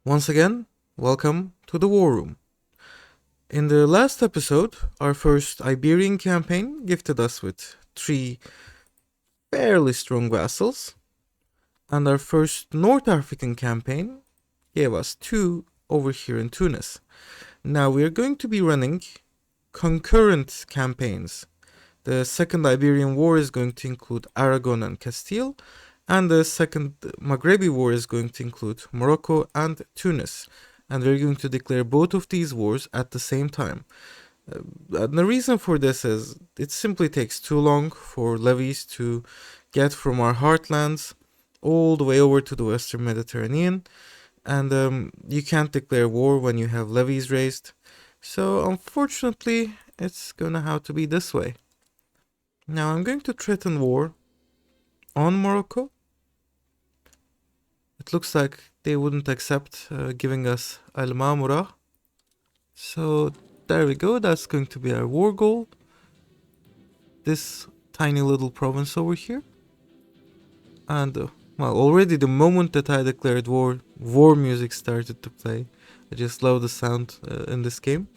Once again, welcome to the War Room. In the last episode, our first Iberian campaign gifted us with 3 fairly strong vassals, and our first North African campaign gave us 2 over here in Tunis. Now we are going to be running concurrent campaigns. The Second Iberian War is going to include Aragon and Castile, and the Second Maghrebi War is going to include Morocco and Tunis. And we're going to declare both of these wars at the same time. And the reason for this is it simply takes too long for levies to get from our heartlands all the way over to the Western Mediterranean, and you can't declare war when you have levies raised. So unfortunately, it's gonna have to be this way. Now I'm going to threaten war on Morocco. It looks like they wouldn't accept giving us Al Mamura. So there we go, that's going to be our war goal. This tiny little province over here. And well, already the moment that I declared war music started to play. I just love the sound in this game.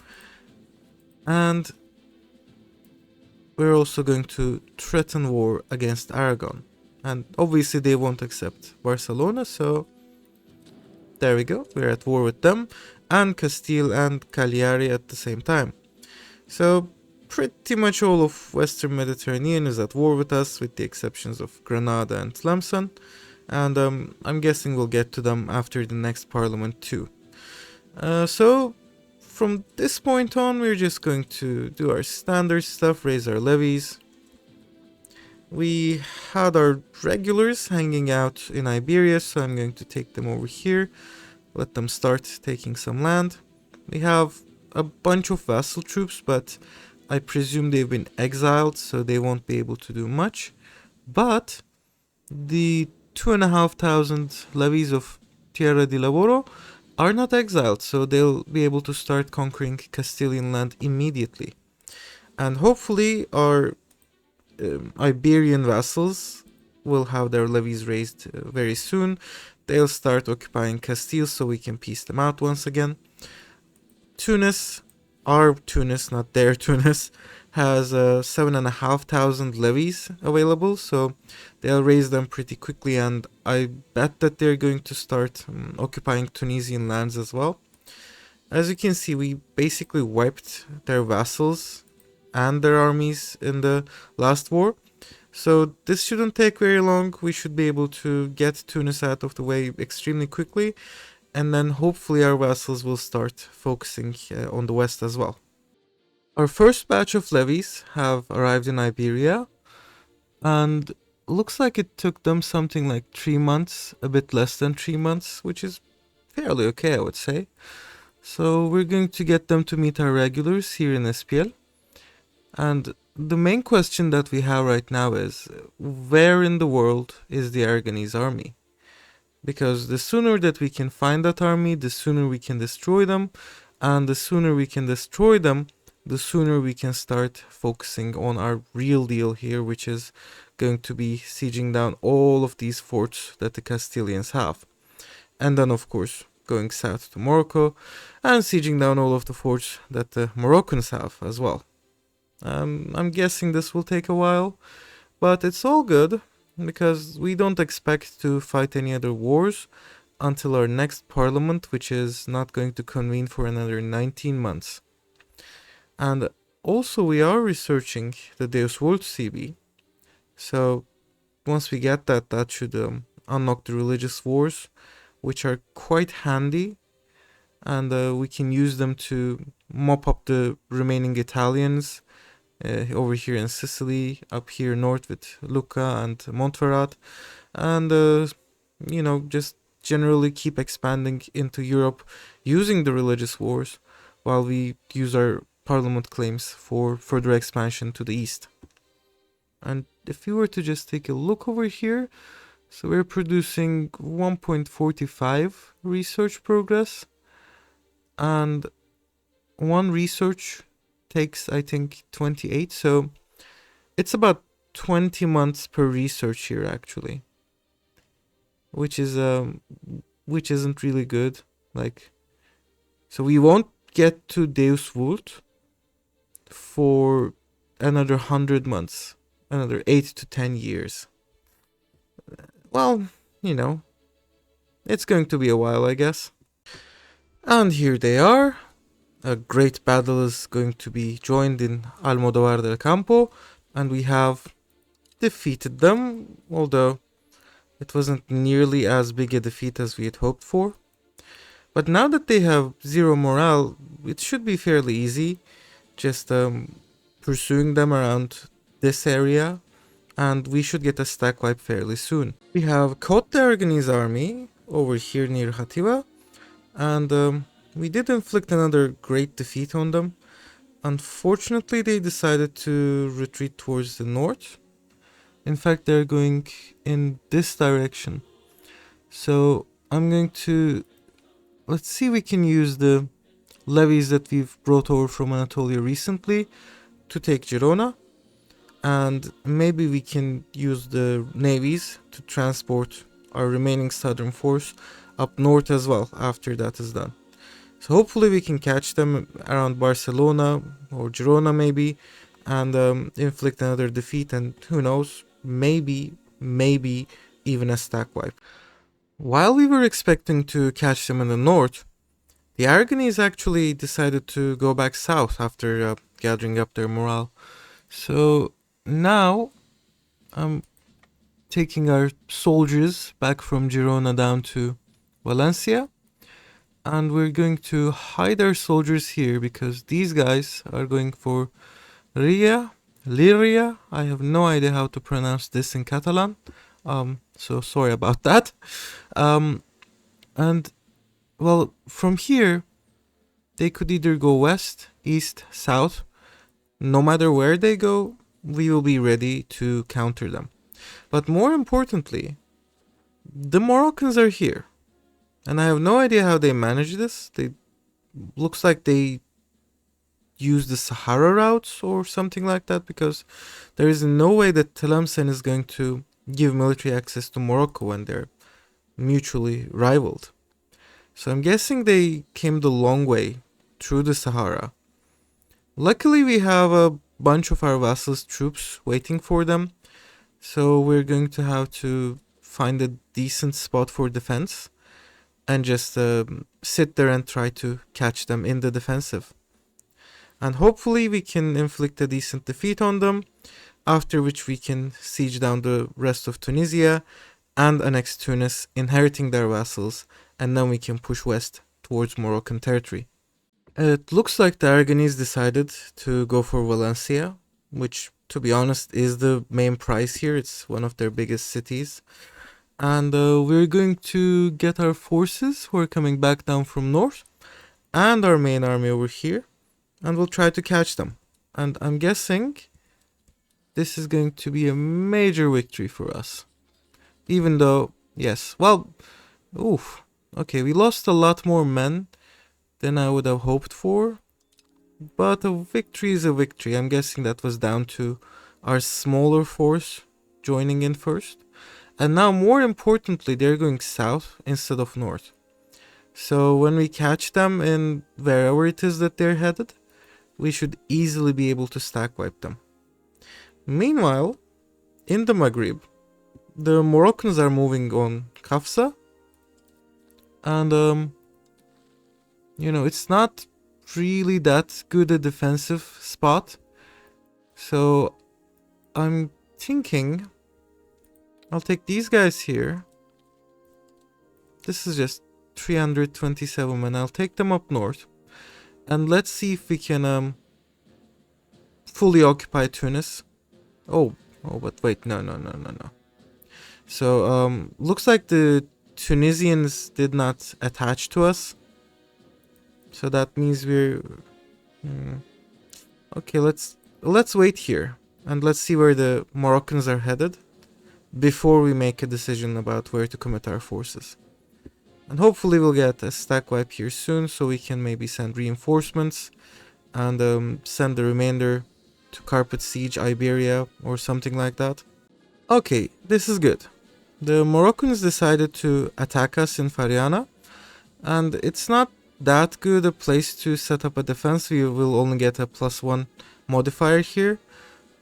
And we're also going to threaten war against Aragon. And obviously they won't accept Barcelona, so there we go, we're at war with them, and Castile and Cagliari at the same time. So pretty much all of Western Mediterranean is at war with us, with the exceptions of Granada and Tlemcen, and I'm guessing we'll get to them after the next parliament too. So from this point on, we're just going to do our standard stuff, raise our levies. We had our regulars hanging out in Iberia, so I'm going to take them over here, let them start taking some land. We have a bunch of vassal troops, but I presume they've been exiled, so they won't be able to do much. But the 2,500 levies of Tierra di Lavoro are not exiled, so they'll be able to start conquering Castilian land immediately. And hopefully our Iberian vassals will have their levies raised very soon. They'll start occupying Castile so we can peace them out once again. Tunis, our Tunis, not their Tunis, has 7,500 levies available, so they'll raise them pretty quickly, and I bet that they're going to start occupying Tunisian lands as well. As you can see, we basically wiped their vassals and their armies in the last war, so this shouldn't take very long. We should be able to get Tunis out of the way extremely quickly, and then hopefully our vassals will start focusing on the west as well. Our first batch of levies have arrived in Iberia, and looks like it took them something like 3 months, a bit less than 3 months, which is fairly okay, I would say. So we're going to get them to meet our regulars here in SPL. And the main question that we have right now is, where in the world is the Aragonese army? Because the sooner that we can find that army, the sooner we can destroy them, and the sooner we can destroy them, the sooner we can start focusing on our real deal here, which is going to be sieging down all of these forts that the Castilians have. And then, of course, going south to Morocco and sieging down all of the forts that the Moroccans have as well. I'm guessing this will take a while, but it's all good, because we don't expect to fight any other wars until our next parliament, which is not going to convene for another 19 months. And also we are researching the Deus Vult CB, so once we get that, that should unlock the religious wars, which are quite handy, and we can use them to mop up the remaining Italians over here in Sicily, up here north with Lucca and Montferrat, and just generally keep expanding into Europe using the religious wars while we use our parliament claims for further expansion to the east. And if you were to just take a look over here, so we're producing 1.45 research progress, and one research takes, I think, 28, so it's about 20 months per research here actually, which isn't really good. Like, so we won't get to Deus Vult for another 100 months, another 8 to 10 years. Well, you know, it's going to be a while, I guess. And here they are. A great battle is going to be joined in Almodovar del Campo, and we have defeated them, although it wasn't nearly as big a defeat as we had hoped for. But now that they have 0 morale, it should be fairly easy, just pursuing them around this area, and we should get a stack wipe fairly soon. We have caught the Aragonese army over here near Hativa, and we did inflict another great defeat on them. Unfortunately, they decided to retreat towards the north. In fact, they're going in this direction. So I'm going to... Let's see if we can use the levies that we've brought over from Anatolia recently to take Girona. And maybe we can use the navies to transport our remaining southern force up north as well after that is done. So hopefully we can catch them around Barcelona or Girona maybe, and inflict another defeat, and who knows, maybe even a stack wipe. While we were expecting to catch them in the north, the Aragonese actually decided to go back south after gathering up their morale. So now I'm taking our soldiers back from Girona down to Valencia, and we're going to hide our soldiers here because these guys are going for Liria. I have no idea how to pronounce this in Catalan, so sorry about that. And well, from here they could either go west, east, south. No matter where they go, we will be ready to counter them. But more importantly, the Moroccans are here, and I have no idea how they manage this. They looks like they use the Sahara routes or something like that, because there is no way that Tlemcen is going to give military access to Morocco when they're mutually rivaled. So I'm guessing they came the long way through the Sahara. Luckily, we have a bunch of our vassals' troops waiting for them, so we're going to have to find a decent spot for defense and just sit there and try to catch them in the defensive. And hopefully we can inflict a decent defeat on them, after which we can siege down the rest of Tunisia and annex Tunis, inheriting their vassals, and then we can push west towards Moroccan territory. It looks like the Aragonese decided to go for Valencia, which, to be honest, is the main prize here. It's one of their biggest cities. And we're going to get our forces who are coming back down from north and our main army over here, and we'll try to catch them. And I'm guessing this is going to be a major victory for us. Even though, yes, well, oof. Okay, we lost a lot more men than I would have hoped for, but a victory is a victory. I'm guessing that was down to our smaller force joining in first. And now, more importantly, they're going south instead of north. So when we catch them in wherever it is that they're headed, we should easily be able to stack wipe them. Meanwhile, in the Maghreb, the Moroccans are moving on Kafsa. And, you know, it's not really that good a defensive spot. So I'm thinking I'll take these guys here. This is just 327 men. I'll take them up north. And let's see if we can fully occupy Tunis. Oh, but wait, no. So, looks like the Tunisians did not attach to us. So that means we're... Okay, let's wait here. And let's see where the Moroccans are headed before we make a decision about where to commit our forces. And hopefully we'll get a stack wipe here soon, so we can maybe send reinforcements and send the remainder to carpet siege Iberia or something like that. Okay, this is good. The Moroccans decided to attack us in Fariana, And it's not that good a place to set up a defense. We will only get a +1 modifier here.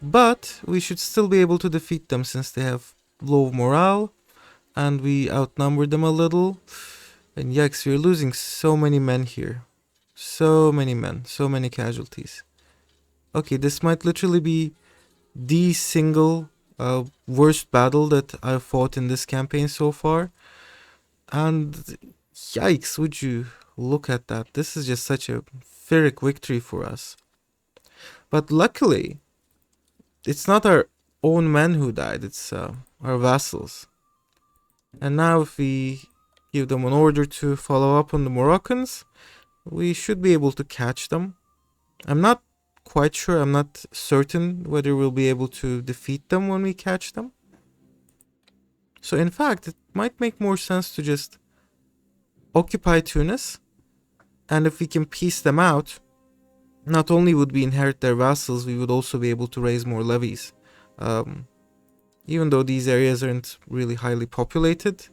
But we should still be able to defeat them since they have low morale. And we outnumber them a little. And yikes, we're losing so many men here. So many men, so many casualties. Okay, this might literally be the single worst battle that I've fought in this campaign so far. And yikes, would you look at that. This is just such a Pyrrhic victory for us. But luckily, it's not our own men who died, it's our vassals. And now if we give them an order to follow up on the Moroccans, we should be able to catch them. I'm not quite sure, I'm not certain whether we'll be able to defeat them when we catch them. So in fact, it might make more sense to just occupy Tunis, and if we can piece them out, not only would we inherit their vassals, we would also be able to raise more levies. Even though these areas aren't really highly populated,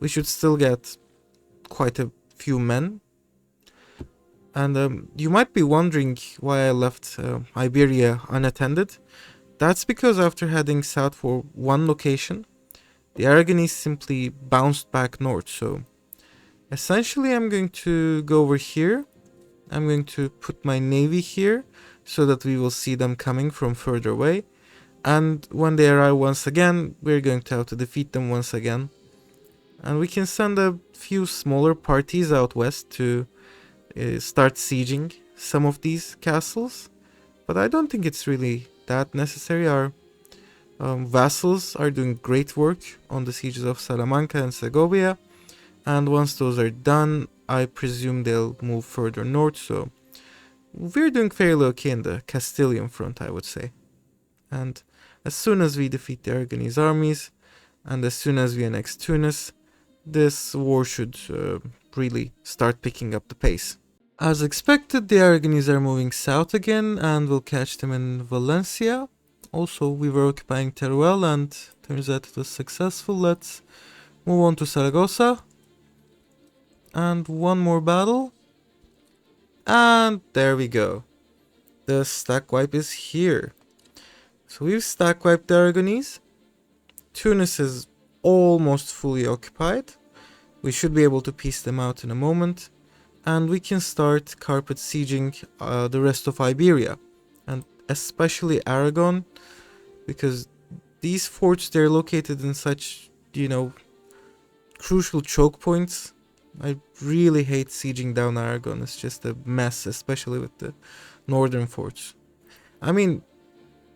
we should still get quite a few men. And you might be wondering why I left Iberia unattended. That's because after heading south for one location, the Aragonese simply bounced back north. So essentially I'm going to go over here. I'm going to put my navy here so that we will see them coming from further away. And when they arrive once again, we're going to have to defeat them once again. And we can send a few smaller parties out west to start sieging some of these castles. But I don't think it's really that necessary. Our vassals are doing great work on the sieges of Salamanca and Segovia. And once those are done, I presume they'll move further north. So we're doing fairly okay in the Castilian front, I would say. And as soon as we defeat the Aragonese armies, and as soon as we annex Tunis, this war should really start picking up the pace. As expected, the Aragonese are moving south again, and we'll catch them in Valencia. Also, we were occupying Teruel, and turns out it was successful. Let's move on to Saragossa. And one more battle. And there we go. The stack wipe is here. So we've stack wiped the Aragonese. Tunis is almost fully occupied. We should be able to piece them out in a moment. And we can start carpet sieging the rest of Iberia. And especially Aragon. Because these forts, they're located in such, crucial choke points. I really hate sieging down Aragon. It's just a mess, especially with the northern forts. I mean,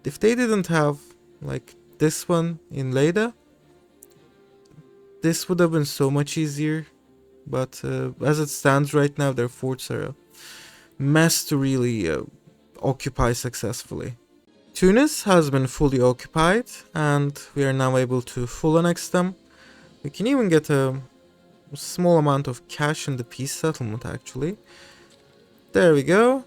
if they didn't have, like, this one in Leyda, this would have been so much easier. But as it stands right now, their forts are a mess to really occupy successfully. Tunis has been fully occupied, and we are now able to full annex them. We can even get a small amount of cash in the peace settlement, actually. There we go.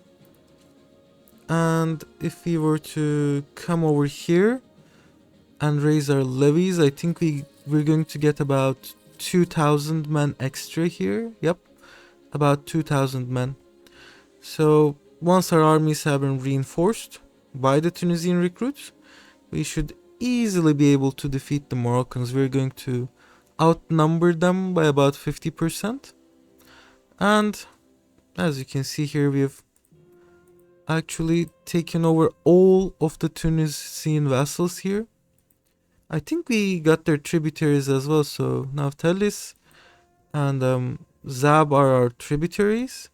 And if we were to come over here and raise our levies, I think we're going to get about 2,000 men extra here. Yep, about 2,000 men. So once our armies have been reinforced by the Tunisian recruits, we should easily be able to defeat the Moroccans. We're going to outnumber them by about 50%. And as you can see here, we've actually taken over all of the Tunisian vassals here. I think we got their tributaries as well. So Naftalis and Zab are our tributaries.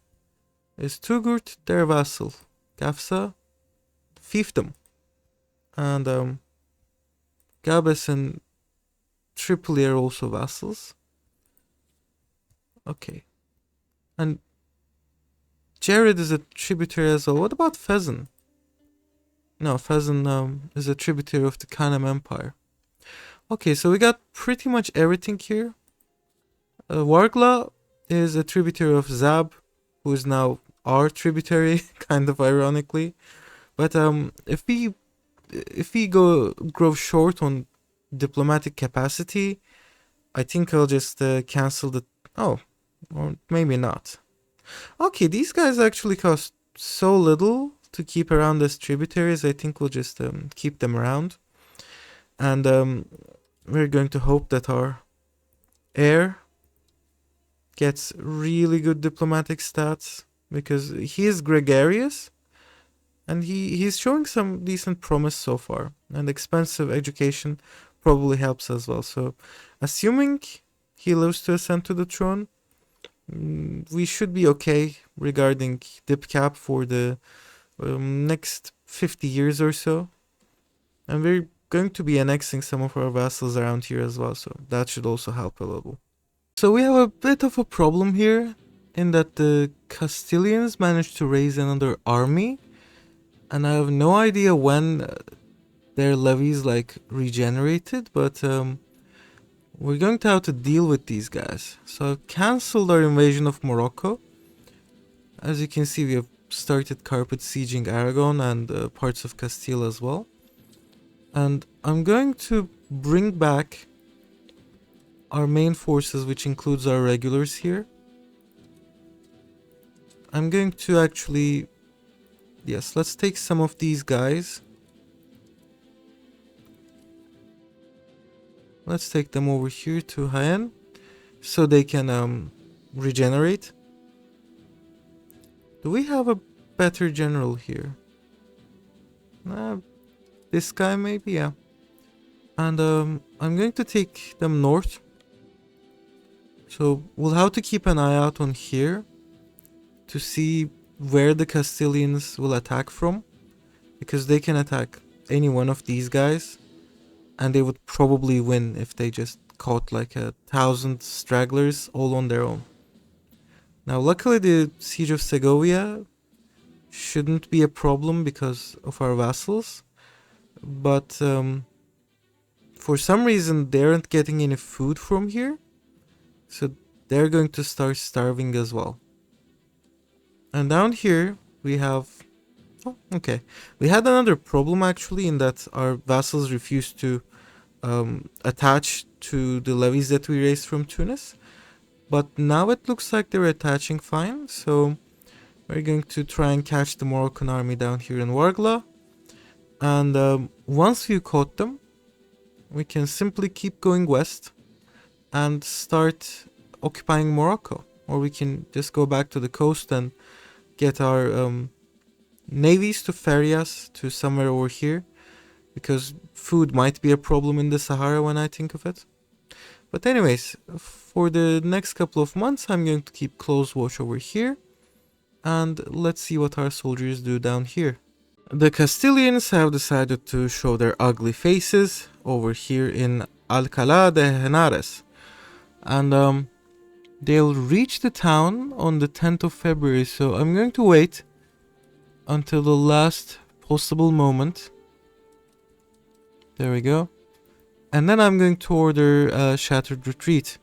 Is Tugurt their vassal? Gafsa, fiefdom. And Gabes and Tripoli are also vassals. Okay. And Jared is a tributary as well. What about Fezan? No, Fezan is a tributary of the Kanem Empire. Okay, so we got pretty much everything here. Wargla is a tributary of Zab, who is now our tributary, kind of ironically. But if we grow short on diplomatic capacity, I think I'll just cancel the... Oh, Or maybe not. Okay, these guys actually cost so little to keep around as tributaries. I think we'll just keep them around. And we're going to hope that our heir gets really good diplomatic stats, because he is gregarious and he's showing some decent promise so far, and expensive education probably helps as well. So assuming he lives to ascend to the throne, we should be okay regarding dip cap for the next 50 years or so. And we're going to be annexing some of our vassals around here as well, so that should also help a little. So we have a bit of a problem here, in that the Castilians managed to raise another army, and I have no idea when their levies like regenerated, but we're going to have to deal with these guys. So I've cancelled our invasion of Morocco. As you can see, we have started carpet sieging Aragon and parts of Castile as well. And I'm going to bring back our main forces, which includes our regulars here. I'm going to actually... Yes, let's take some of these guys. Let's take them over here to Jaén, so they can regenerate. Do we have a better general here? This guy maybe, yeah. And I'm going to take them north. So we'll have to keep an eye out on here to see where the Castilians will attack from, because they can attack any one of these guys, and they would probably win if they just caught like 1,000 stragglers all on their own. Now luckily the siege of Segovia shouldn't be a problem because of our vassals, but for some reason they aren't getting any food from here, so they're going to start starving as well. And down here we have... Oh, okay. We had another problem actually, in that our vassals refused to attach to the levies that we raised from Tunis. But now it looks like they're attaching fine, so we're going to try and catch the Moroccan army down here in Wargla. And once we caught them, we can simply keep going west and start occupying Morocco. Or we can just go back to the coast and get our navies to ferry us to somewhere over here, because food might be a problem in the Sahara when I think of it. But anyways, for the next couple of months I'm going to keep close watch over here, and let's see what our soldiers do down here. The Castilians have decided to show their ugly faces over here in Alcalá de Henares, and they'll reach the town on the 10th of February, so I'm going to wait until the last possible moment. There we go. And then I'm going to order a shattered retreat.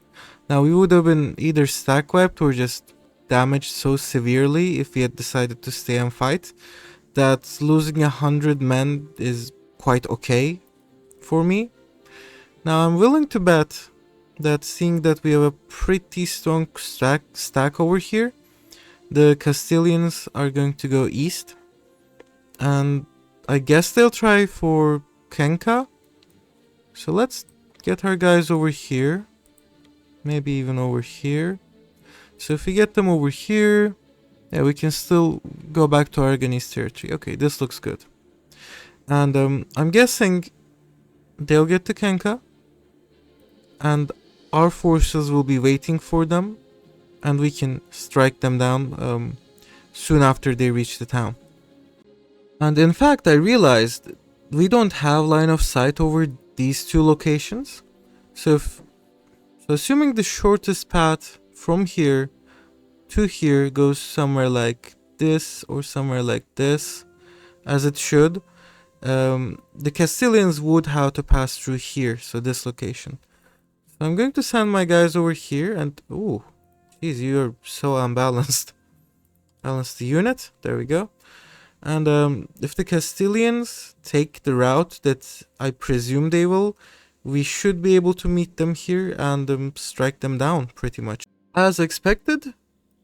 Now we would have been either stack wiped or just damaged so severely if we had decided to stay and fight, that losing 100 men is quite okay for me. Now I'm willing to bet that, seeing that we have a pretty strong stack over here, the Castilians are going to go east, and I guess they'll try for Cuenca. So let's get our guys over here, maybe even over here. So if we get them over here, yeah, we can still go back to Aragonese territory. Okay, this looks good. And I'm guessing they'll get to Cuenca, and our forces will be waiting for them, and we can strike them down soon after they reach the town. And in fact, I realized we don't have line of sight over these two locations. So assuming the shortest path from here to here goes somewhere like this or somewhere like this, as it should, the Castilians would have to pass through here, so this location. So I'm going to send my guys over here, and ooh, jeez, you're so unbalanced. Balance the unit, there we go. And if the Castilians take the route that I presume they will, we should be able to meet them here and strike them down pretty much. As expected,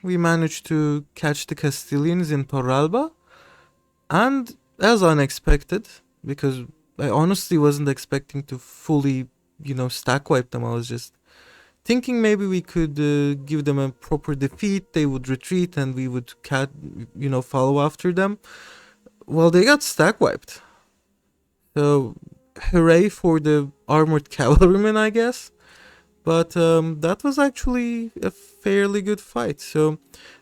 we managed to catch the Castilians in Torralba, and as unexpected, because I honestly wasn't expecting to fully, stack wipe them. I was just thinking maybe we could give them a proper defeat, they would retreat, and we would follow after them. Well, they got stack wiped. So, hooray for the armored cavalrymen, I guess. But that was actually a fairly good fight. So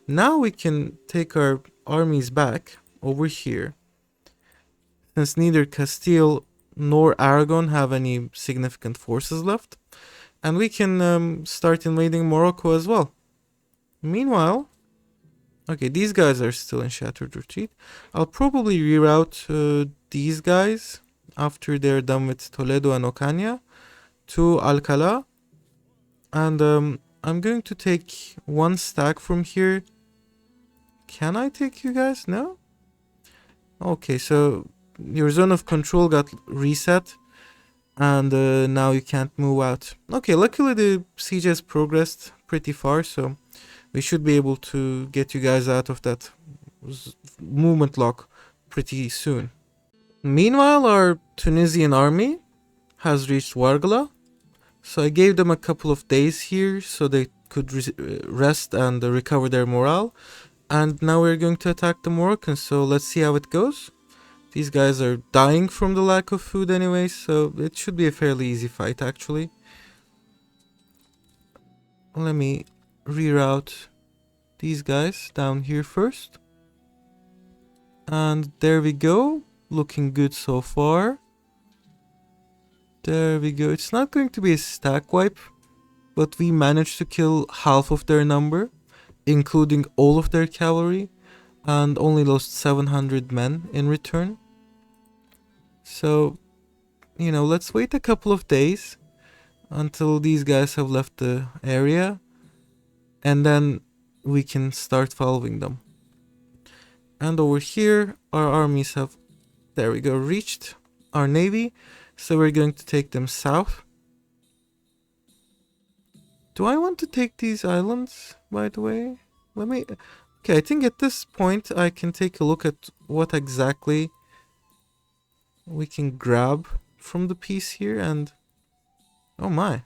now we can take our armies back over here. Since neither Castile nor Aragon have any significant forces left. And we can start invading Morocco as well. Meanwhile, okay, these guys are still in Shattered Retreat. I'll probably reroute these guys after they're done with Toledo and Ocaña to Alcalá. And I'm going to take one stack from here. Can I take you guys? No? Okay, so your zone of control got reset. And now you can't move out. Okay, luckily the siege has progressed pretty far, so we should be able to get you guys out of that movement lock pretty soon. Meanwhile, our Tunisian army has reached Wargla. So I gave them a couple of days here so they could rest and recover their morale. And now we're going to attack the Moroccans, so let's see how it goes. These guys are dying from the lack of food anyway, so it should be a fairly easy fight actually. Let me reroute these guys down here first. And there we go, looking good so far. There we go. It's not going to be a stack wipe, but we managed to kill half of their number, including all of their cavalry, and only lost 700 men in return. So, let's wait a couple of days until these guys have left the area, and then we can start following them. And over here, our armies have, there we go, reached our navy. So we're going to take them south. Do I want to take these islands, by the way? Okay, I think at this point I can take a look at what exactly we can grab from the piece here and... Oh my.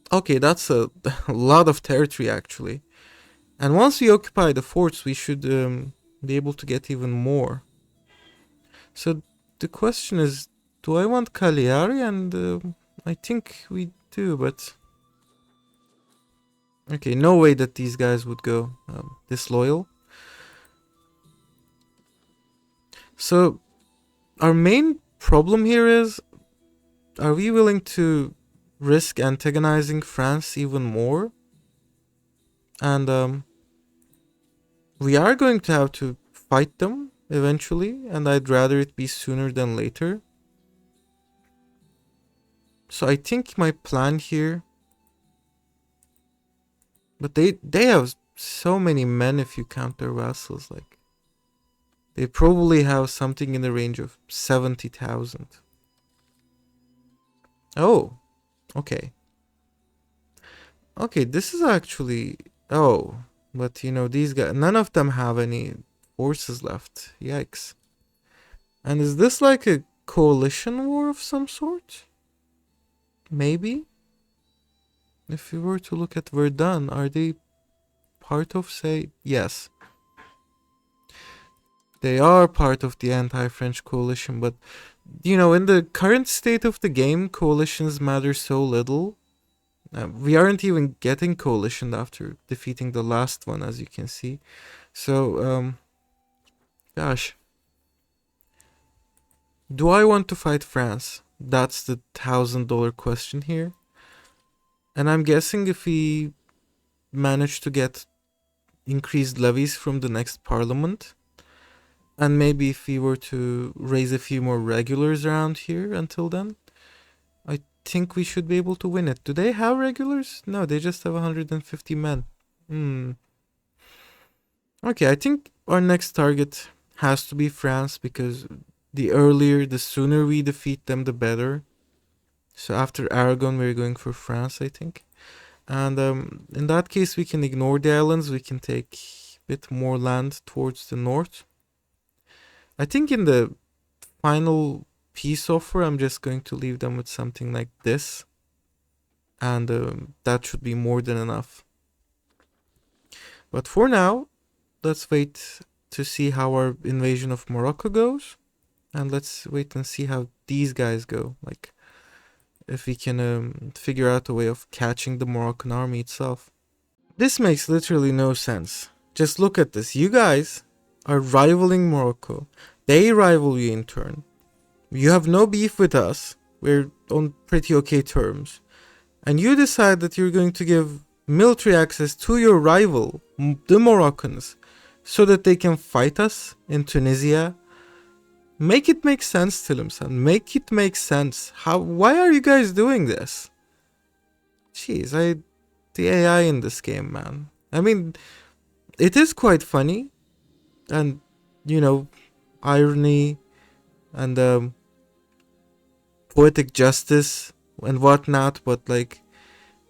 Okay, that's a lot of territory actually. And once we occupy the forts, we should be able to get even more. So the question is, do I want Cagliari? And I think we do, but... Okay, no way that these guys would go disloyal. So, our main problem here is, are we willing to risk antagonizing France even more? And we are going to have to fight them eventually, and I'd rather it be sooner than later. So I think my plan here... But they have so many men if you count their vassals, like... They probably have something in the range of 70,000. Oh, okay. Okay, this is actually... Oh, but these guys... None of them have any forces left. Yikes. And is this like a coalition war of some sort? Maybe? If we were to look at Verdun, are they part of, say... Yes. They are part of the anti-French coalition, but, in the current state of the game, coalitions matter so little. We aren't even getting coalition after defeating the last one, as you can see. So, gosh. Do I want to fight France? That's the $1,000 question here. And I'm guessing if we manage to get increased levies from the next parliament, and maybe if we were to raise a few more regulars around here until then, I think we should be able to win it. Do they have regulars? No, they just have 150 men. Okay, I think our next target has to be France, because the sooner we defeat them, the better. So after Aragon, we're going for France, I think. And in that case, we can ignore the islands. We can take a bit more land towards the north. I think in the final peace offer, I'm just going to leave them with something like this. And that should be more than enough. But for now, let's wait to see how our invasion of Morocco goes. And let's wait and see how these guys go. Like, if we can figure out a way of catching the Moroccan army itself. This makes literally no sense. Just look at this. You guys are rivaling Morocco. They rival you in turn. You have no beef with us. We're on pretty okay terms. And you decide that you're going to give military access to your rival, the Moroccans, so that they can fight us in Tunisia. Make it make sense, Tilimsan. Make it make sense. Why are you guys doing this? Jeez, the AI in this game, man. I mean, it is quite funny. And, you know, irony and poetic justice and whatnot, but like,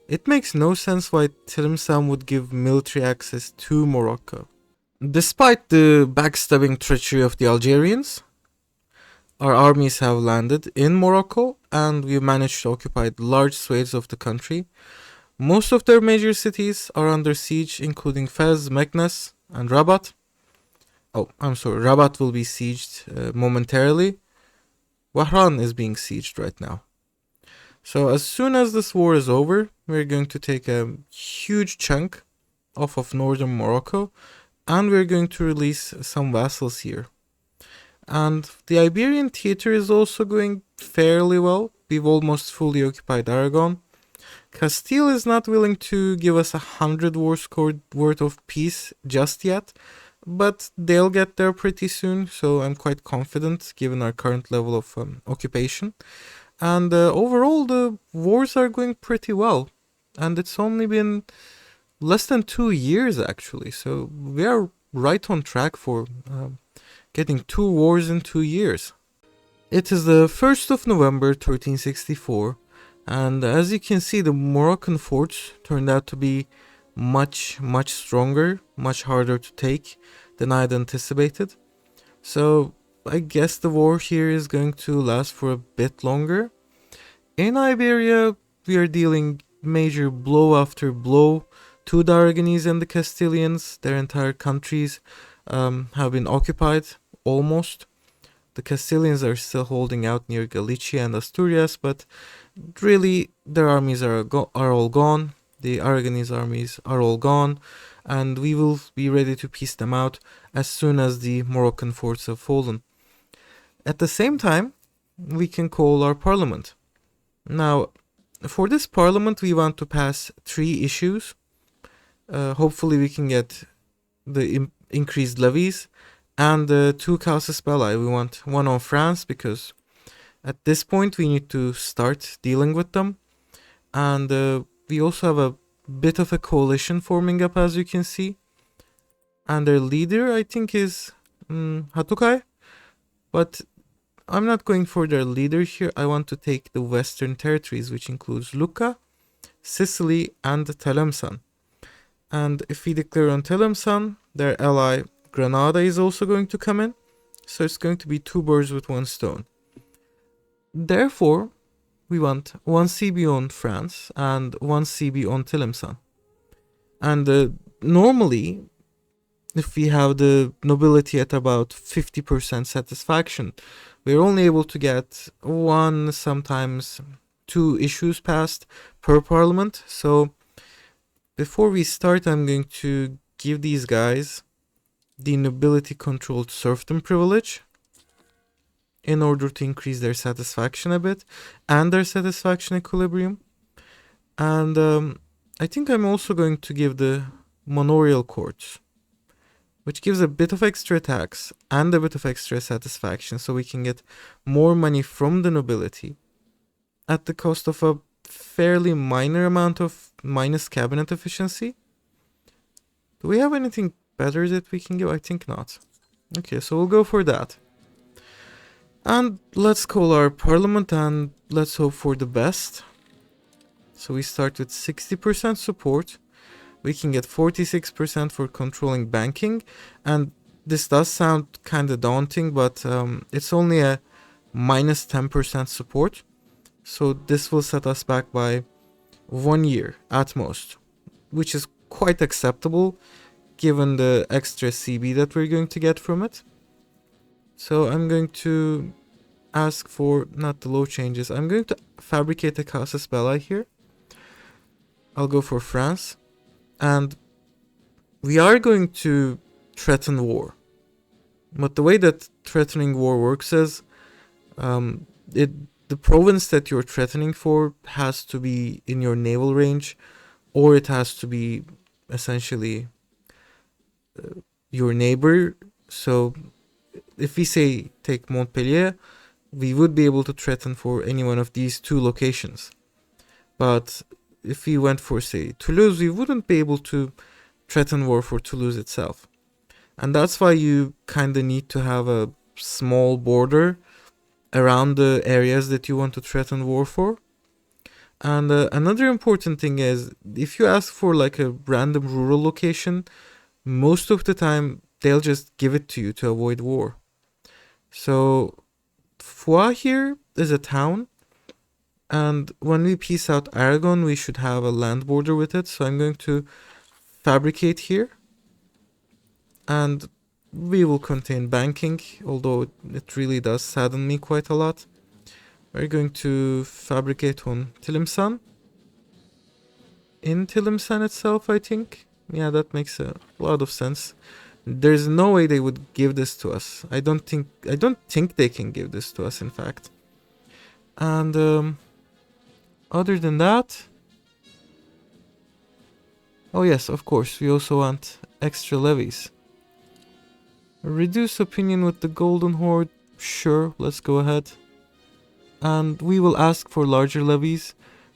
it makes no sense why Tilimsan would give military access to Morocco. Despite the backstabbing treachery of the Algerians, our armies have landed in Morocco and we managed to occupy large swathes of the country. Most of their major cities are under siege, including Fez, Meknes, and Rabat. Oh, I'm sorry, Rabat will be sieged momentarily. Wahran is being sieged right now. So as soon as this war is over, we're going to take a huge chunk off of northern Morocco and we're going to release some vassals here. And the Iberian theater is also going fairly well. We've almost fully occupied Aragon. Castile is not willing to give us 100 war scored worth of peace just yet, but they'll get there pretty soon, so I'm quite confident given our current level of occupation. And overall, the wars are going pretty well. And it's only been less than 2 years, actually. So we are right on track for getting 2 wars in 2 years. It is the 1st of November 1364. And as you can see, the Moroccan forts turned out to be much stronger, much harder to take than I had anticipated. So I guess the war here is going to last for a bit longer. In Iberia, we are dealing major blow after blow to the Aragonese and the Castilians. Their entire countries have been occupied, almost. The Castilians are still holding out near Galicia and Asturias, but really their armies are all gone. The Aragonese armies are all gone, and we will be ready to piece them out as soon as the Moroccan forts have fallen. At the same time, we can call our parliament. Now, for this parliament, we want to pass 3 issues. Hopefully we can get the increased levies and 2 casus belli. We want one on France because at this point we need to start dealing with them. And we also have a bit of a coalition forming up, as you can see. And their leader, I think, is Hatukai. But I'm not going for their leader here. I want to take the western territories, which includes Lucca, Sicily, and Tlemcen. And if we declare on Tlemcen, their ally Granada is also going to come in. So it's going to be 2 birds with 1 stone. Therefore, we want 1 CB on France and 1 CB on Tlemcen. And normally, if we have the nobility at about 50% satisfaction, we're only able to get 1, sometimes 2 issues passed per parliament. So before we start, I'm going to give these guys the nobility controlled serfdom privilege in order to increase their satisfaction a bit and their satisfaction equilibrium. And I think I'm also going to give the manorial courts, which gives a bit of extra tax and a bit of extra satisfaction, so we can get more money from the nobility at the cost of a fairly minor amount of minus cabinet efficiency. Do we have anything better that we can give? I think not. Okay, so we'll go for that. And let's call our parliament and let's hope for the best. So we start with 60% support. We can get 46% for controlling banking. And this does sound kind of daunting, but it's only a minus 10% support. So this will set us back by 1 year at most, which is quite acceptable given the extra CB that we're going to get from it. So I'm going to ask for, not the low changes, I'm going to fabricate a casus belli here. I'll go for France. And we are going to threaten war. But the way that threatening war works is the province that you're threatening for has to be in your naval range, or it has to be essentially your neighbor. So if we say take Montpellier, we would be able to threaten for any one of these two locations. But if we went for, say, Toulouse, we wouldn't be able to threaten war for Toulouse itself. And that's why you kind of need to have a small border around the areas that you want to threaten war for. And another important thing is, if you ask for like a random rural location, most of the time they'll just give it to you to avoid war. So Foix here is a town, and when we piece out Aragon, we should have a land border with it. So I'm going to fabricate here, and we will contain banking, although it really does sadden me quite a lot. We're going to fabricate on Tilimsan. In Tilimsan itself, I think. Yeah, that makes a lot of sense. There's no way they would give this to us. I don't think they can give this to us, in fact. And other than that, oh yes, of course, we also want extra levies. Reduce opinion with the Golden Horde. Sure, let's go ahead. And we will ask for larger levies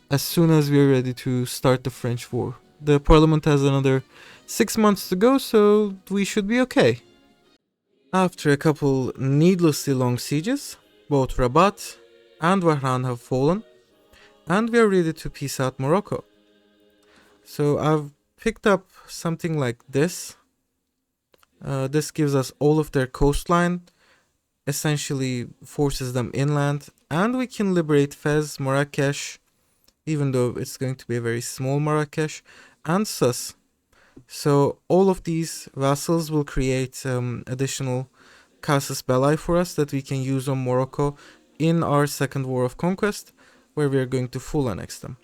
as soon as we are ready to start the French war. The parliament has another 6 months to go, so we should be okay. After a couple needlessly long sieges, both Rabat and Wahran have fallen, and we are ready to peace out Morocco. So I've picked up something like this. This gives us all of their coastline, essentially forces them inland, and we can liberate Fez, Marrakesh, even though it's going to be a very small Marrakesh, and Sus. So all of these vassals will create additional casus belli for us that we can use on Morocco in our second war of conquest, where we are going to full annex them.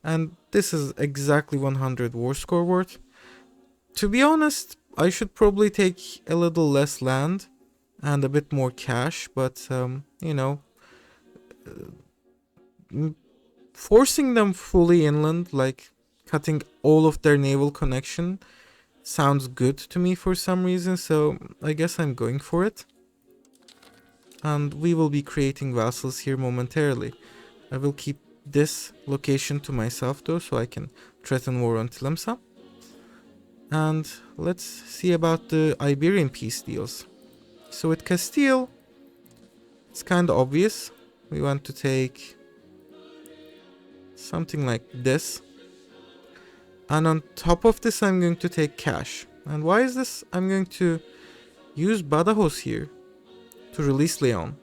And this is exactly 100 war score worth. To be honest, I should probably take a little less land and a bit more cash, but forcing them fully inland, like cutting all of their naval connection, sounds good to me for some reason, so I guess I'm going for it. And we will be creating vassals here momentarily. I will keep this location to myself though, so I can threaten war on Tlemcen. And let's see about the Iberian peace deals. So with Castile, it's kind of obvious. We want to take something like this. And on top of this, I'm going to take cash. And why is this? I'm going to use Badajoz here to release Leon.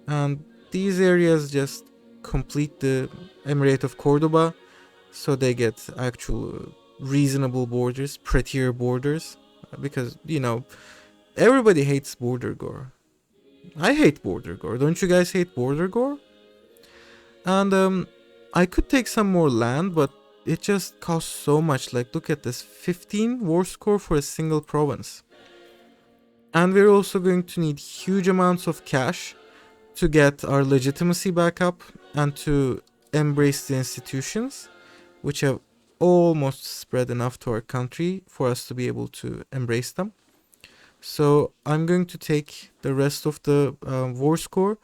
And these areas just complete the Emirate of Cordoba, so they get actual reasonable borders, prettier borders, because, everybody hates border gore. I hate border gore. Don't you guys hate border gore? And I could take some more land, but it just costs so much. Like, look at this, 15 war score for a single province. And we're also going to need huge amounts of cash to get our legitimacy back up and to embrace the institutions, which have almost spread enough to our country for us to be able to embrace them. So I'm going to take the rest of the war score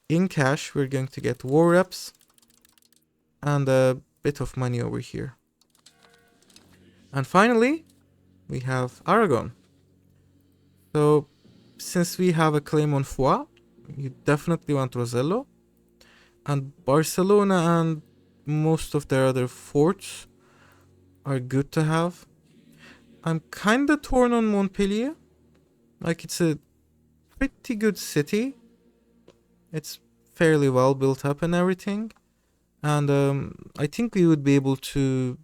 in cash. We're going to get war reps and a bit of money over here. And finally, we have Aragon. So since we have a claim on Foix, you definitely want Rosello. And Barcelona and most of their other forts are good to have. I'm kinda torn on Montpellier. Like, it's a pretty good city. It's fairly well built up and everything. And I think we would be able to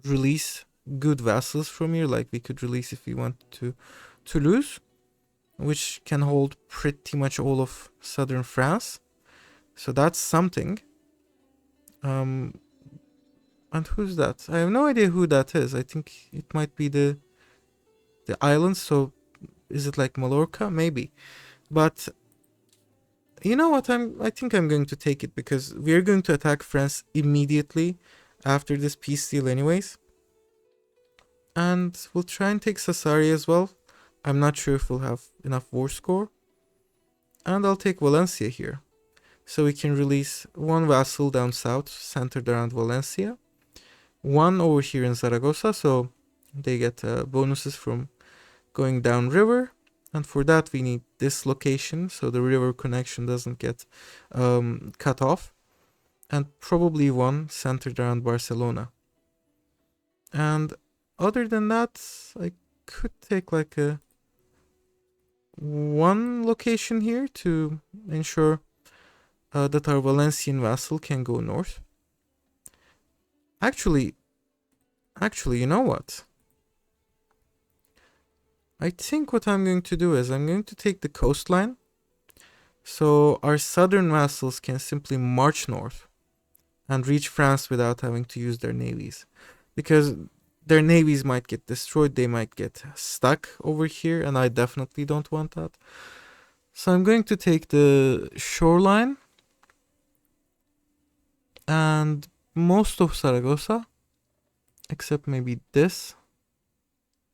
release good vassals from here. Like, we could release, if we want to, Toulouse, which can hold pretty much all of southern France. So that's something. And who's that? I have no idea who that is. I think it might be the islands. So is it like Mallorca? Maybe. But you know what? I think I'm going to take it, because we're going to attack France immediately after this peace deal anyways. And we'll try and take Sassari as well. I'm not sure if we'll have enough war score. And I'll take Valencia here. So we can release one vassal down south, centered around Valencia. One over here in Zaragoza, so they get bonuses from going down river. And for that we need this location, so the river connection doesn't get cut off. And probably one centered around Barcelona. And other than that, I could take like a one location here to ensure that our Valencian vassal can go north. Actually, you know what? I think what I'm going to do is I'm going to take the coastline, so our southern vassals can simply march north and reach France without having to use their navies. Because their navies might get destroyed, they might get stuck over here, and I definitely don't want that. So I'm going to take the shoreline and most of Zaragoza, except maybe this,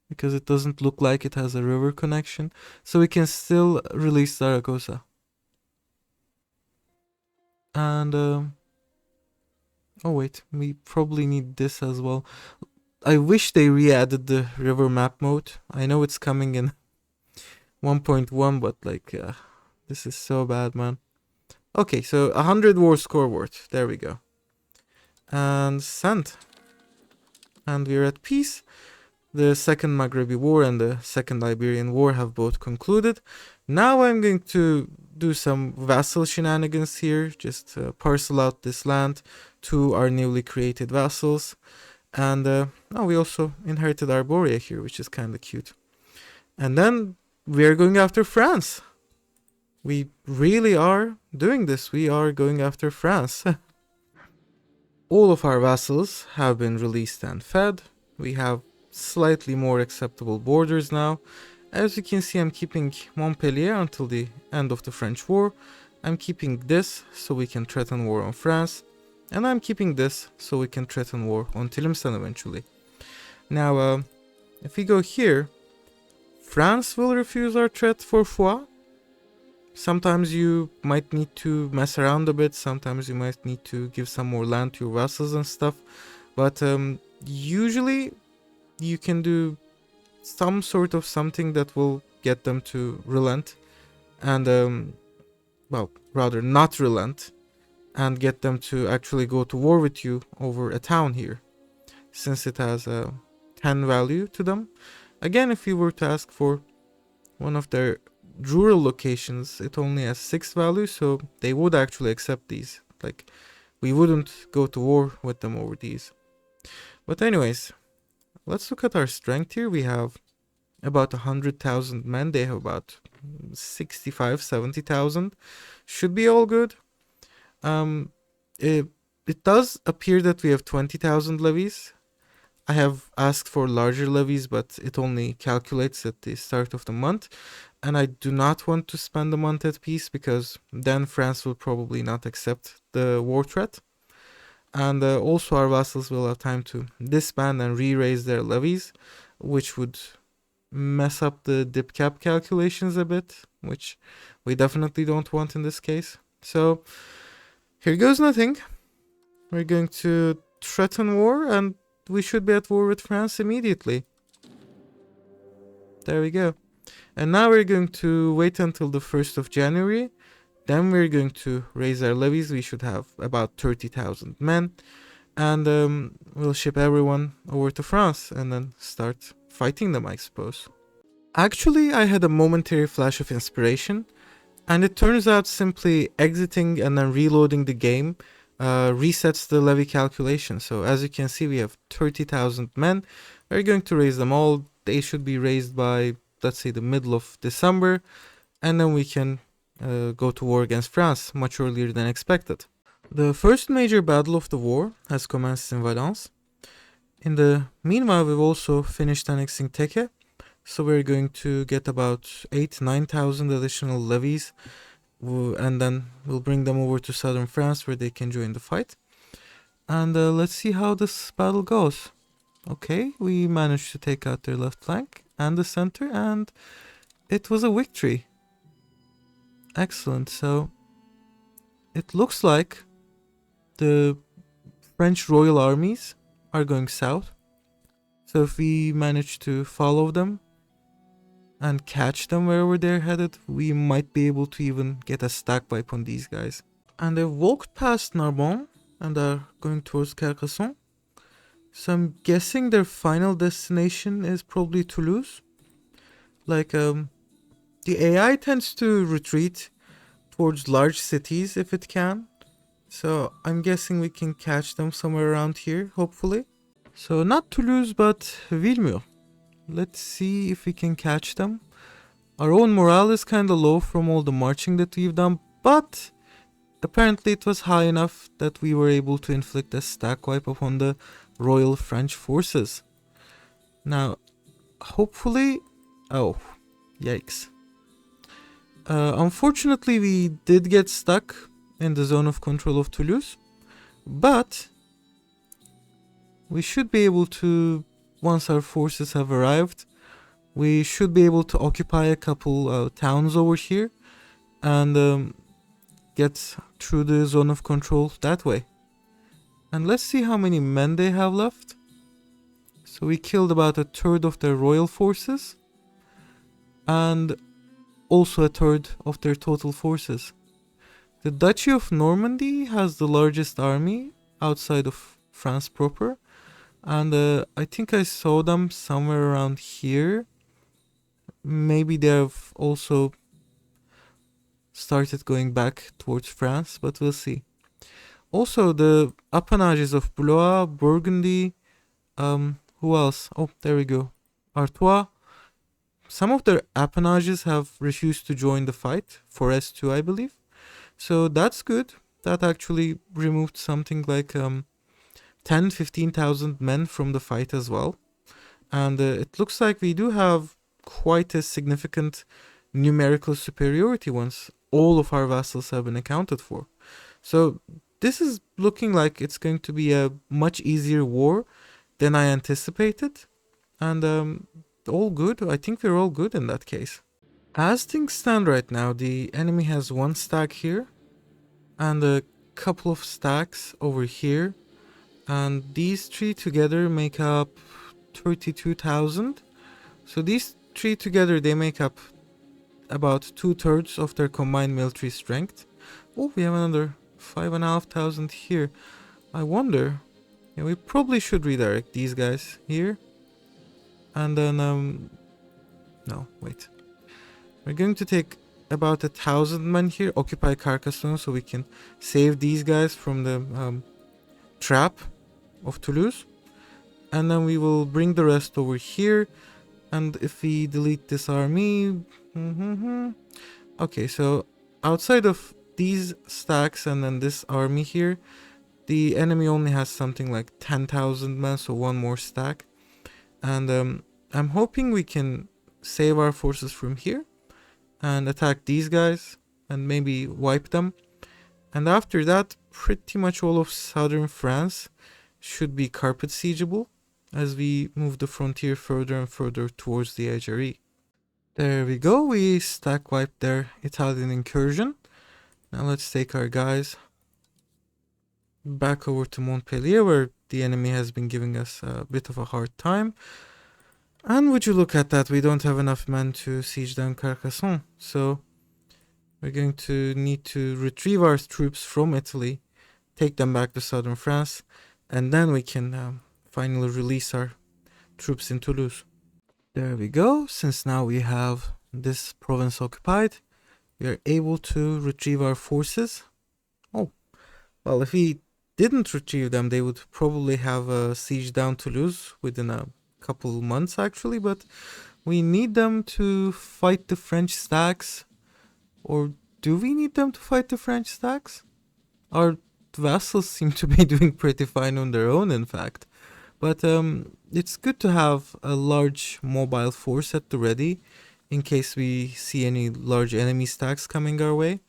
because it doesn't look like it has a river connection. So we can still release Zaragoza. And, oh wait, we probably need this as well. I wish they re-added the river map mode. I know it's coming in 1.1, but like, this is so bad, man. Okay, so 100 war scoreboard. There we go. And send. And we're at peace. The Second Maghrebi War and the Second Iberian War have both concluded. Now I'm going to do some vassal shenanigans here. Just parcel out this land to our newly created vassals. And we also inherited Arborea here, which is kind of cute. And then we are going after France. We really are doing this. We are going after France. All of our vassals have been released and fed. We have slightly more acceptable borders now. As you can see, I'm keeping Montpellier until the end of the French War. I'm keeping this so we can threaten war on France. And I'm keeping this so we can threaten war on Tlemcen eventually. Now, if we go here, France will refuse our threat for Foix. Sometimes you might need to mess around a bit, sometimes you might need to give some more land to your vassals and stuff. But usually you can do some sort of something that will get them to relent. And, well, rather not relent. And get them to actually go to war with you over a town here. Since it has a 10 value to them. Again, if you were to ask for one of their rural locations, it only has 6 value, so they would actually accept these. Like, we wouldn't go to war with them over these. But anyways, let's look at our strength here. We have about 100,000 men. They have about 65, 70,000. Should be all good. It does appear that we have 20,000 levies. I have asked for larger levies, but it only calculates at the start of the month. And I do not want to spend a month at peace, because then France will probably not accept the war threat. And also our vassals will have time to disband and re-raise their levies, which would mess up the dip cap calculations a bit, which we definitely don't want in this case. So here goes nothing. We're going to threaten war, and we should be at war with France immediately. There we go. And now we're going to wait until the 1st of January. Then we're going to raise our levies. We should have about 30,000 men. And we'll ship everyone over to France and then start fighting them, I suppose. Actually, I had a momentary flash of inspiration, and it turns out simply exiting and then reloading the game resets the levy calculation. So as you can see, we have 30,000 men. We're going to raise them all. They should be raised by, let's say, the middle of December, and then we can go to war against France much earlier than expected. The first major battle of the war has commenced in Valence. In the meanwhile, we've also finished annexing Teke, so we're going to get about 9,000 additional levies, and then we'll bring them over to southern France where they can join the fight. And let's see how this battle goes. Okay, we managed to take out their left flank and the center, and it was a victory. Excellent. So it looks like the French royal armies are going south. So if we manage to follow them and catch them wherever they're headed, we might be able to even get a stack wipe on these guys. And they've walked past Narbonne and are going towards Carcassonne. So I'm guessing their final destination is probably Toulouse. Like, the AI tends to retreat towards large cities if it can. So I'm guessing we can catch them somewhere around here, hopefully. So not Toulouse, but Villemur. Let's see if we can catch them. Our own morale is kind of low from all the marching that we've done, but apparently it was high enough that we were able to inflict a stack wipe upon the Royal French forces. Now, hopefully... Oh, yikes. Unfortunately, we did get stuck in the zone of control of Toulouse, but we should be able to, once our forces have arrived, we should be able to occupy a couple towns over here and get through the zone of control that way. And let's see how many men they have left. So we killed about a third of their royal forces and also a third of their total forces. The Duchy of Normandy has the largest army outside of France proper, and I think I saw them somewhere around here. Maybe they have also started going back towards France, but we'll see. Also, the appanages of Blois, Burgundy, who else? Oh, there we go. Artois. Some of their appanages have refused to join the fight, for S2, I believe. So that's good. That actually removed something like 15,000 men from the fight as well. And it looks like we do have quite a significant numerical superiority once all of our vassals have been accounted for. So this is looking like it's going to be a much easier war than I anticipated. And all good. I think we're all good in that case. As things stand right now, the enemy has one stack here and a couple of stacks over here. And these three together make up 32,000. So these three together, they make up about 2/3 of their combined military strength. Oh, we have another 5,500 here. I wonder, yeah, we probably should redirect these guys here. And then, no, wait. We're going to take about 1,000 men here, occupy Carcassonne, so we can save these guys from the trap of Toulouse. And then we will bring the rest over here. And if we delete this army... Okay, so outside of these stacks and then this army here, the enemy only has something like 10,000 men, so one more stack. And I'm hoping we can save our forces from here and attack these guys and maybe wipe them. And after that, pretty much all of southern France should be carpet siegeable as we move the frontier further and further towards the Algerie. There we go, we stack wiped their Italian incursion. Now let's take our guys back over to Montpellier, where the enemy has been giving us a bit of a hard time. And would you look at that, we don't have enough men to siege down Carcassonne. So we're going to need to retrieve our troops from Italy, take them back to southern France, and then we can finally release our troops in Toulouse. There we go. Since now we have this province occupied, we are able to retrieve our forces. Oh, well, if we didn't retrieve them, they would probably have sieged down Toulouse within a couple months, actually, but we need them to fight the French stacks. Or do we need them to fight the French stacks? Our vassals seem to be doing pretty fine on their own, in fact. But it's good to have a large mobile force at the ready in case we see any large enemy stacks coming our way.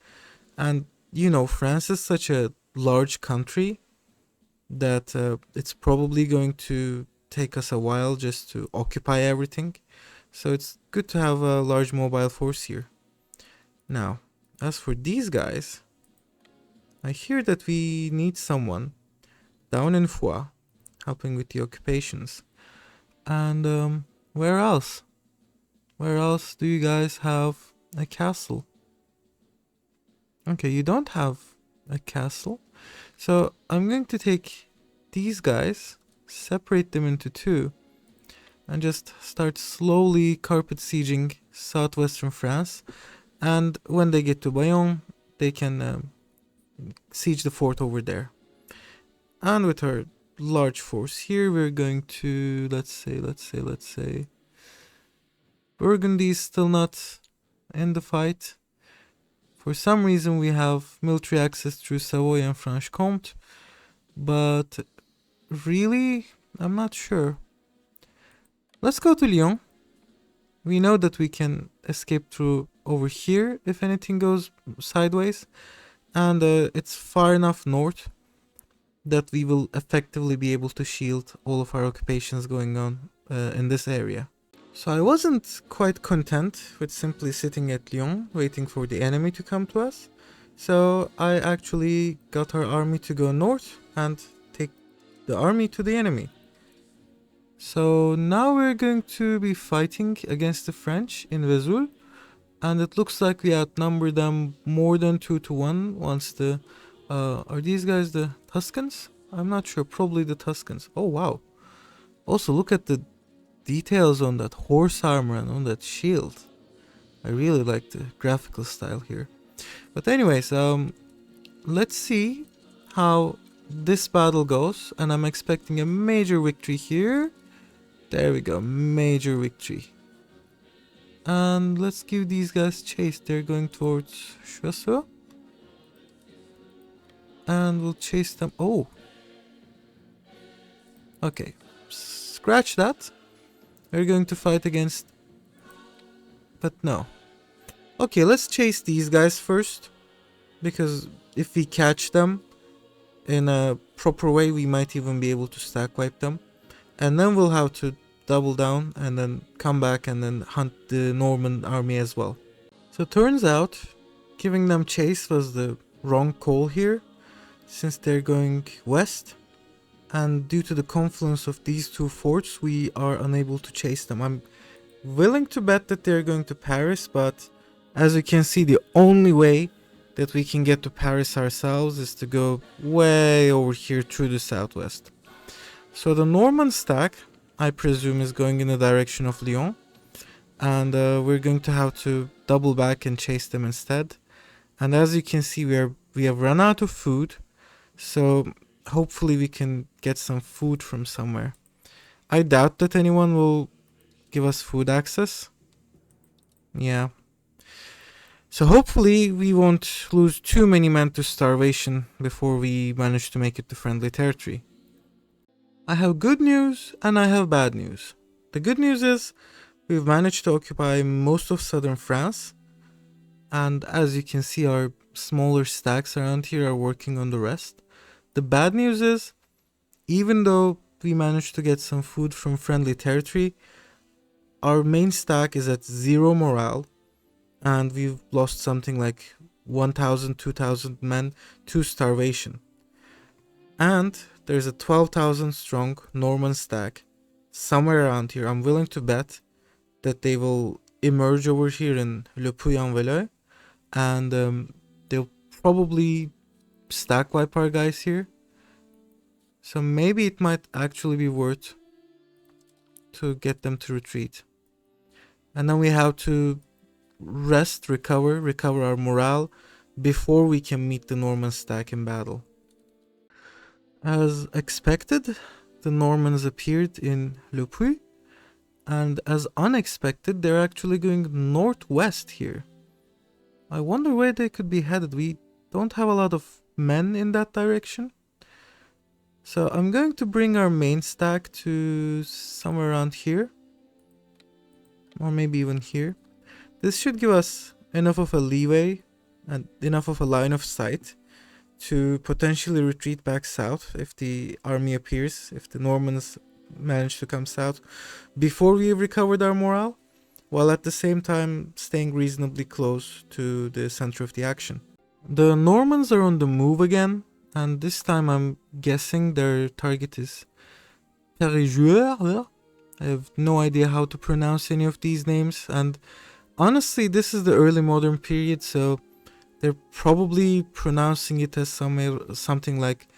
And, you know, France is such a large country that it's probably going to take us a while just to occupy everything. So it's good to have a large mobile force here. Now, as for these guys, I hear that we need someone down in Foix helping with the occupations. And where else? Where else do you guys have a castle? Okay, you don't have a castle. So I'm going to take these guys, separate them into two, and just start slowly carpet sieging southwestern France. And when they get to Bayonne, they can siege the fort over there. And with our large force here, we're going to, let's say, Burgundy is still not in the fight. For some reason, we have military access through Savoy and Franche-Comté, but really, I'm not sure. Let's go to Lyon. We know that we can escape through over here if anything goes sideways, and it's far enough north that we will effectively be able to shield all of our occupations going on in this area. So I wasn't quite content with simply sitting at Lyon waiting for the enemy to come to us. So I actually got our army to go north and take the army to the enemy. So now we're going to be fighting against the French in Vesoul. And it looks like we outnumber them more than 2-1 once the... are these guys the Tuscans? I'm not sure, probably the Tuscans. Oh wow. Also look at the details on that horse armor and on that shield. I really like the graphical style here. But anyways, let's see how this battle goes, and I'm expecting a major victory here. There we go, major victory. And let's give these guys chase. They're going towards Choiseul. And we'll chase them. Oh. Okay. Scratch that. We're going to fight against... But no. Okay, let's chase these guys first. Because if we catch them in a proper way, we might even be able to stack wipe them. And then we'll have to double down and then come back and then hunt the Norman army as well. So turns out giving them chase was the wrong call here, since they're going west, and due to the confluence of these two forts we are unable to chase them. I'm willing to bet that they're going to Paris, but as you can see, the only way that we can get to Paris ourselves is to go way over here through the southwest. So the Norman stack, I presume, is going in the direction of Lyon, and we're going to have to double back and chase them instead. And as you can see, we have run out of food, so hopefully we can get some food from somewhere. I doubt that anyone will give us food access. Yeah. So hopefully we won't lose too many men to starvation before we manage to make it to friendly territory. I have good news and I have bad news. The good news is we've managed to occupy most of southern France, and as you can see, our smaller stacks around here are working on the rest. The bad news is, even though we managed to get some food from friendly territory, our main stack is at 0 morale, and we've lost something like 1,000, 2,000 men to starvation. And there's a 12,000 strong Norman stack somewhere around here. I'm willing to bet that they will emerge over here in Le Puy-en-Velay, and they'll probably stack wipe our guys here. So maybe it might actually be worth to get them to retreat. And then we have to rest, recover our morale before we can meet the Norman stack in battle. As expected, the Normans appeared in Le Puy, and as unexpected, they're actually going northwest here. I wonder where they could be headed. We don't have a lot of men in that direction. So I'm going to bring our main stack to somewhere around here. Or maybe even here. This should give us enough of a leeway and enough of a line of sight to potentially retreat back south if the army appears, if the Normans manage to come south before we have recovered our morale, while at the same time staying reasonably close to the center of the action. The Normans are on the move again, and this time I'm guessing their target is Perigeux. I have no idea how to pronounce any of these names, and honestly this is the early modern period, so they're probably pronouncing it as something like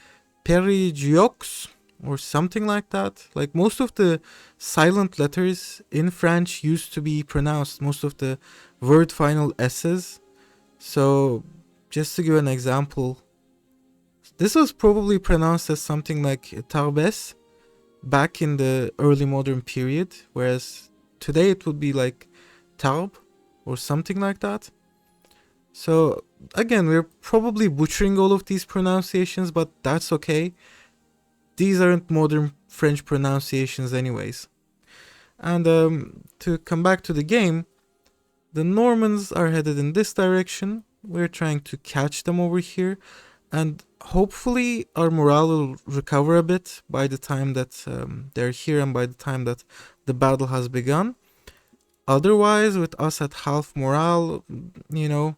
Perigeux or something like that. Like most of the silent letters in French used to be pronounced, most of the word final S's. So just to give an example, this was probably pronounced as something like Tarbes back in the early modern period, whereas today it would be like Tarb or something like that. So again, we're probably butchering all of these pronunciations, but that's okay. These aren't modern French pronunciations anyways. And to come back to the game, the Normans are headed in this direction. We're trying to catch them over here, and hopefully our morale will recover a bit by the time that they're here and by the time that the battle has begun. Otherwise, with us at half morale, you know,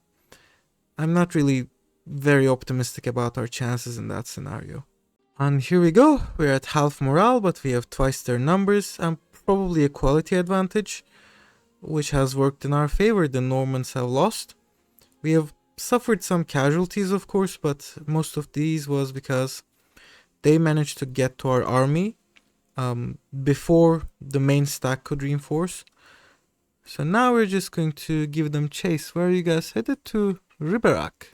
I'm not really very optimistic about our chances in that scenario. And here we go, we're at half morale, but we have twice their numbers and probably a quality advantage, which has worked in our favor. The Normans have lost. We have suffered some casualties, of course, but most of these was because they managed to get to our army before the main stack could reinforce. So now we're just going to give them chase. Where are you guys headed? To Riberac.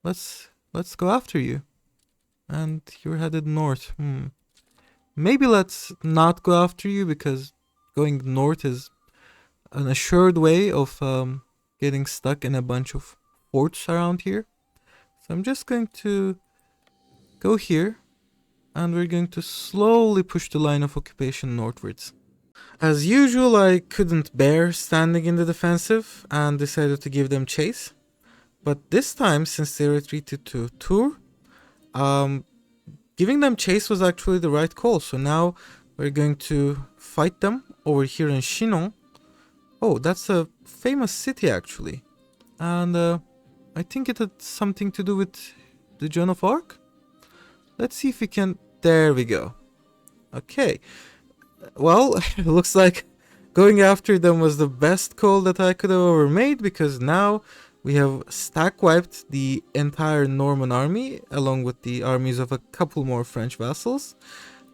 Let's go after you. And you're headed north. Maybe let's not go after you, because going north is an assured way of getting stuck in a bunch of forts around here. So I'm just going to go here, and we're going to slowly push the line of occupation northwards. As usual, I couldn't bear standing in the defensive and decided to give them chase. But this time, since they retreated to Tours, giving them chase was actually the right call. So now we're going to fight them over here in Chinon. Oh, that's a famous city actually. And I think it had something to do with the Joan of Arc. Let's see if we can... There we go. Okay. Well, it looks like going after them was the best call that I could have ever made, because now we have stack wiped the entire Norman army along with the armies of a couple more French vassals.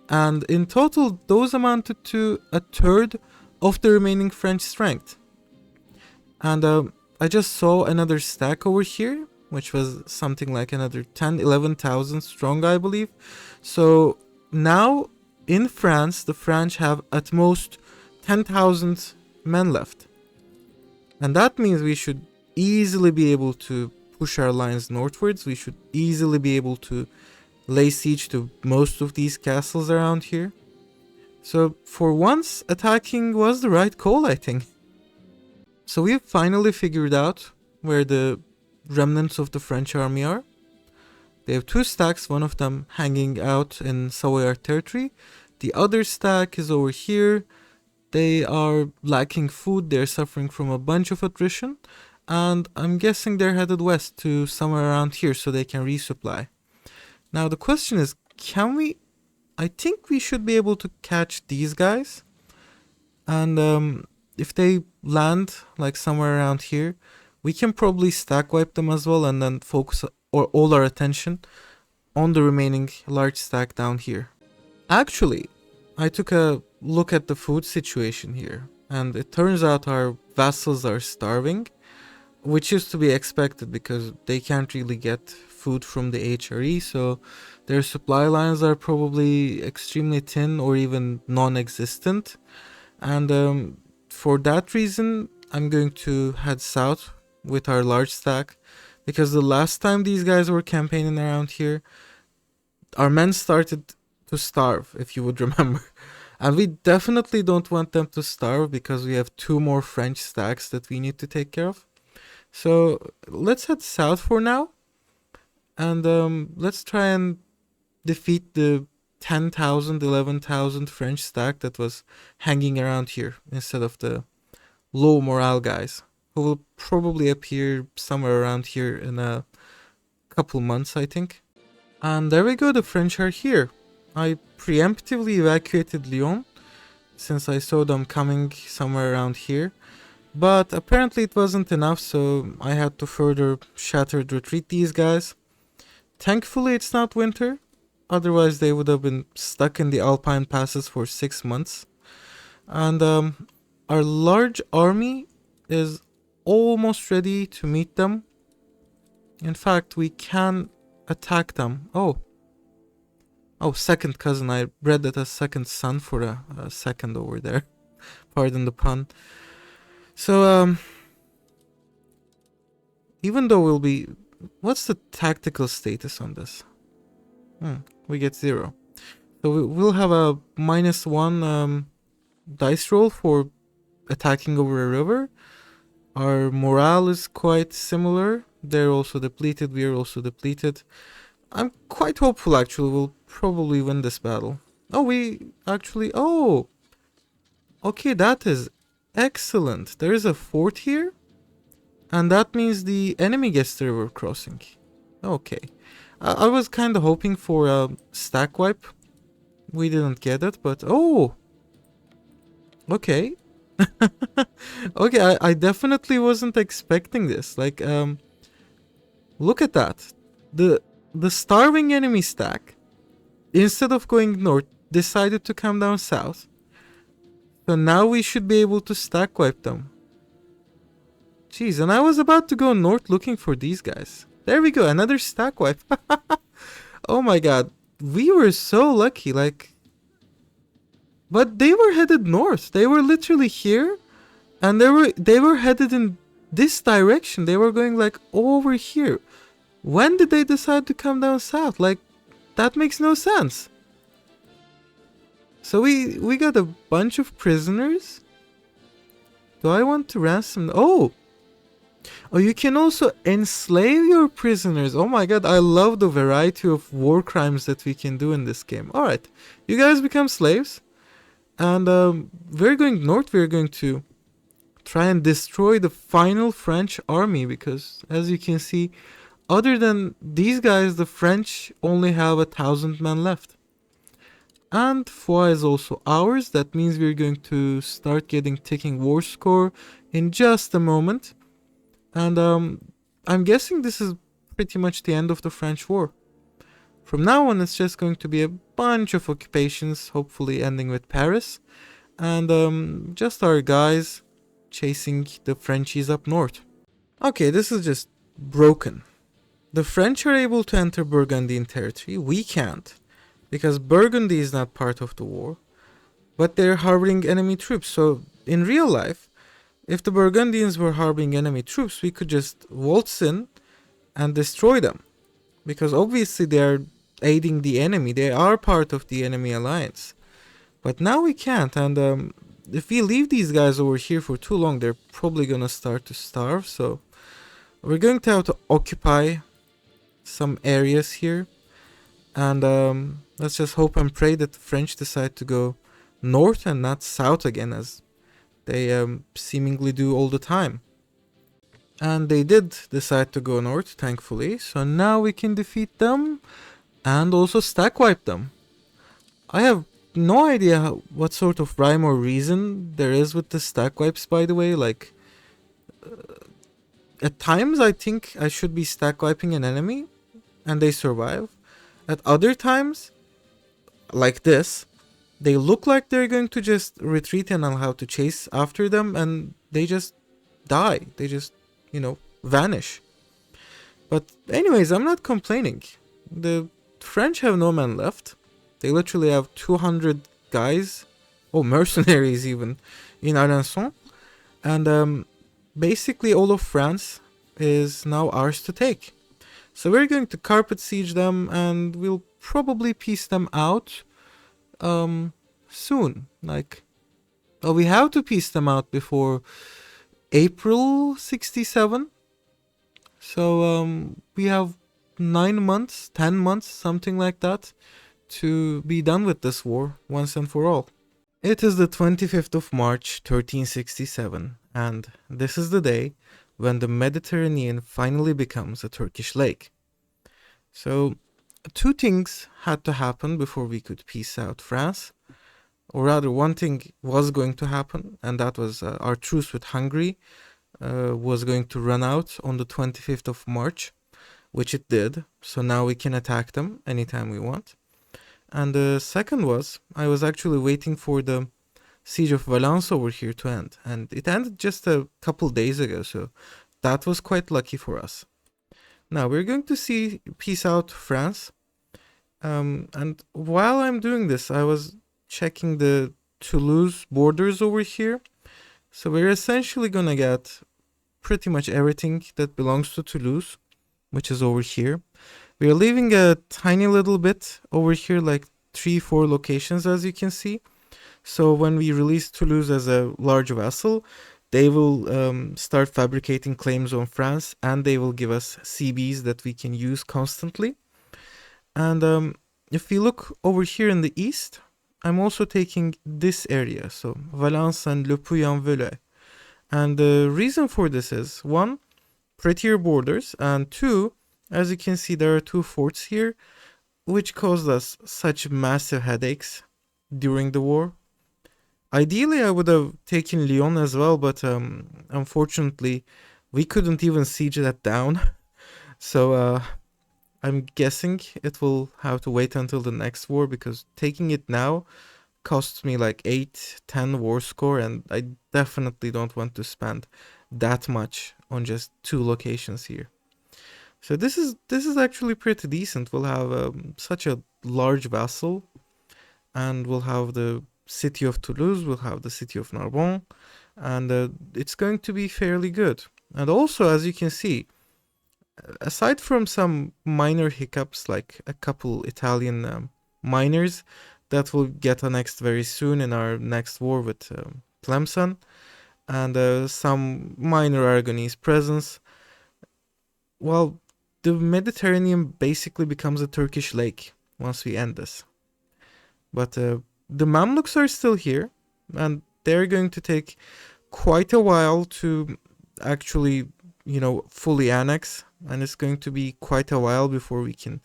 And in total, those amounted to a third of the remaining French strength. And I just saw another stack over here, which was something like another 11,000 strong, I believe. So now in France, the French have at most 10,000 men left. And that means we should easily be able to push our lines northwards. We should easily be able to lay siege to most of these castles around here. So for once, attacking was the right call, I think. So we've finally figured out where the remnants of the French army are. They have two stacks, one of them hanging out in Savoyard territory. The other stack is over here. They are lacking food, they're suffering from a bunch of attrition. And I'm guessing they're headed west to somewhere around here so they can resupply. Now the question is, can we... I think we should be able to catch these guys. And if they land like somewhere around here, we can probably stack wipe them as well and then focus all our attention on the remaining large stack down here. Actually, I took a look at the food situation here, and it turns out our vassals are starving, which is to be expected because they can't really get food from the HRE, so their supply lines are probably extremely thin or even non-existent. And for that reason, I'm going to head south with our large stack, because the last time these guys were campaigning around here, our men started to starve, if you would remember. And we definitely don't want them to starve because we have 2 more French stacks that we need to take care of. So let's head south for now, and let's try and defeat the 10,000, 11,000 French stack that was hanging around here instead of the low morale guys, who will probably appear somewhere around here in a couple months, I think. And there we go, the French are here. I preemptively evacuated Lyon since I saw them coming somewhere around here. But apparently it wasn't enough, so I had to further shattered retreat these guys. Thankfully it's not winter, otherwise they would have been stuck in the Alpine passes for 6 months. And our large army is almost ready to meet them. In fact, we can attack them. Oh, second cousin. I read that as second son for a second over there. Pardon the pun. So, even though we'll be... What's the tactical status on this? We get 0. So we'll have a -1 dice roll for attacking over a river. Our morale is quite similar. They're also depleted, we are also depleted. I'm quite hopeful, actually, we'll probably win this battle. Oh, we actually... Oh! Okay, that is excellent. There is a fort here, and that means the enemy gets the river crossing. Okay. I was kind of hoping for a stack wipe. We didn't get it, but... Oh! Okay. Okay, I definitely wasn't expecting this. Like, look at that. The starving enemy stack, instead of going north, decided to come down south. So now we should be able to stack wipe them. Jeez, and I was about to go north looking for these guys. There we go, another stack wipe. Oh my god, we were so lucky, like... But they were headed north. They were literally here, and they were headed in this direction. They were going like over here. When did they decide to come down south? Like, that makes no sense. So we got a bunch of prisoners. Do I want to ransom? Oh, you can also enslave your prisoners. Oh my god, I love the variety of war crimes that we can do in this game. Alright, you guys become slaves. And we're going north. We're going to try and destroy the final French army, because as you can see, other than these guys, the French only have 1,000 men left. And Foix is also ours. That means we're going to start getting ticking war score in just a moment. And I'm guessing this is pretty much the end of the French war. From now on, it's just going to be a bunch of occupations, hopefully ending with Paris. And just our guys chasing the Frenchies up north. Okay, this is just broken. The French are able to enter Burgundian territory. We can't, because Burgundy is not part of the war. But they're harboring enemy troops. So in real life, if the Burgundians were harboring enemy troops, we could just waltz in and destroy them. Because obviously they are aiding the enemy. They are part of the enemy alliance. But now we can't. And if we leave these guys over here for too long, they're probably going to start to starve. So we're going to have to occupy some areas here. And let's just hope and pray that the French decide to go north and not south again, as they seemingly do all the time. And they did decide to go north, thankfully. So now we can defeat them and also stack wipe them. I have no idea what sort of rhyme or reason there is with the stack wipes, by the way. Like, at times I think I should be stack wiping an enemy and they survive. At other times, like this, they look like they're going to just retreat and I'll have to chase after them, and they just die. They just, vanish. But anyways, I'm not complaining. The French have no man left. They literally have 200 guys, mercenaries even, in Alençon. And basically all of France is now ours to take. So we're going to carpet siege them, and we'll probably piece them out soon. We have to piece them out before April 67. So we have 9 months, 10 months, something like that, to be done with this war once and for all. It is the 25th of March 1367, and this is the day when the Mediterranean finally becomes a Turkish lake. So 2 things had to happen before we could peace out France. Or rather, one thing was going to happen, and that was our truce with Hungary was going to run out on the 25th of March, which it did. So now we can attack them anytime we want. And the second was, I was actually waiting for the siege of Valence over here to end. And it ended just a couple days ago, so that was quite lucky for us. Now we're going to peace out France. And while I'm doing this, I was checking the Toulouse borders over here. So we're essentially gonna get pretty much everything that belongs to Toulouse, which is over here. We're leaving a tiny little bit over here, like 3-4 locations, as you can see. So when we release Toulouse as a large vassal, they will start fabricating claims on France, and they will give us CBs that we can use constantly. And if we look over here in the east, I'm also taking this area, so Valence and Le Puy-en-Velay. And the reason for this is, 1, prettier borders, and 2, as you can see, there are 2 forts here, which caused us such massive headaches during the war. Ideally, I would have taken Lyon as well, but unfortunately, we couldn't even siege that down. So I'm guessing it will have to wait until the next war, because taking it now costs me like 8-10 war score, and I definitely don't want to spend that much on just 2 locations here. So this is actually pretty decent. We'll have such a large vassal, and we'll have the city of Toulouse, we'll have the city of Narbonne, and it's going to be fairly good. And also, as you can see, aside from some minor hiccups, like a couple Italian miners that will get annexed very soon in our next war with Tlemcen, and some minor Aragonese presence, well, the Mediterranean basically becomes a Turkish lake once we end this. But the Mamluks are still here, and they're going to take quite a while to actually, fully annex, and it's going to be quite a while before we can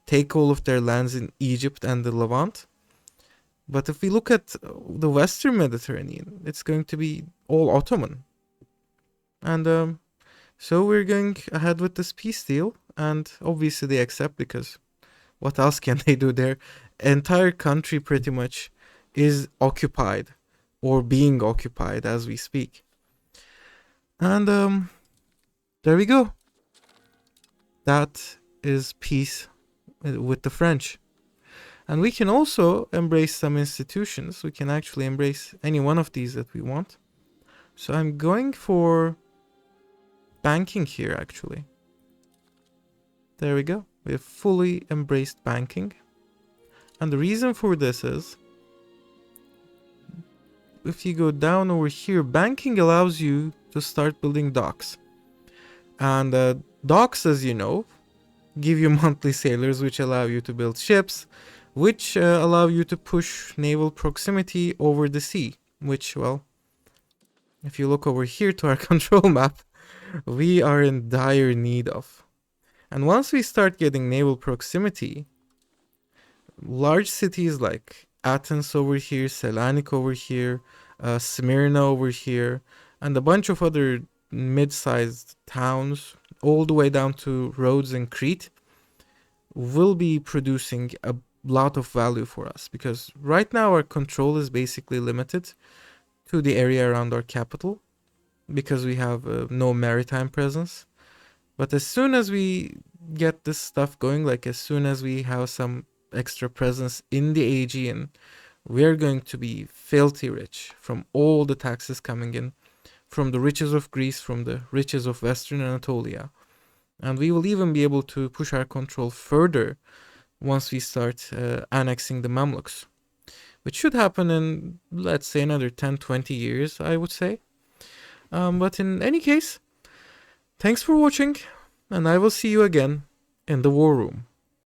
take all of their lands in Egypt and the Levant. But if we look at the Western Mediterranean, it's going to be all Ottoman. And so we're going ahead with this peace deal, and obviously they accept, because what else can they do? Their entire country pretty much is occupied, or being occupied as we speak. And there we go. That is peace with the French. And we can also embrace some institutions. We can actually embrace any one of these that we want. So I'm going for banking here, actually. There we go. We have fully embraced banking. And the reason for this is, if you go down over here, banking allows you to start building docks. And docks, as you know, give you monthly sailors, which allow you to build ships, which allow you to push naval proximity over the sea, which, well, if you look over here to our control map, we are in dire need of. And once we start getting naval proximity, large cities like Athens over here, Selanik over here, Smyrna over here, and a bunch of other mid-sized towns, all the way down to Rhodes and Crete, will be producing a lot of value for us, because right now our control is basically limited to the area around our capital because we have no maritime presence. But as soon as we get this stuff going, like as soon as we have some extra presence in the Aegean, we're going to be filthy rich from all the taxes coming in, from the riches of Greece, from the riches of Western Anatolia. And we will even be able to push our control further once we start annexing the Mamluks, which should happen in, let's say, another 10-20 years, I would say. But in any case, thanks for watching, and I will see you again in the war room.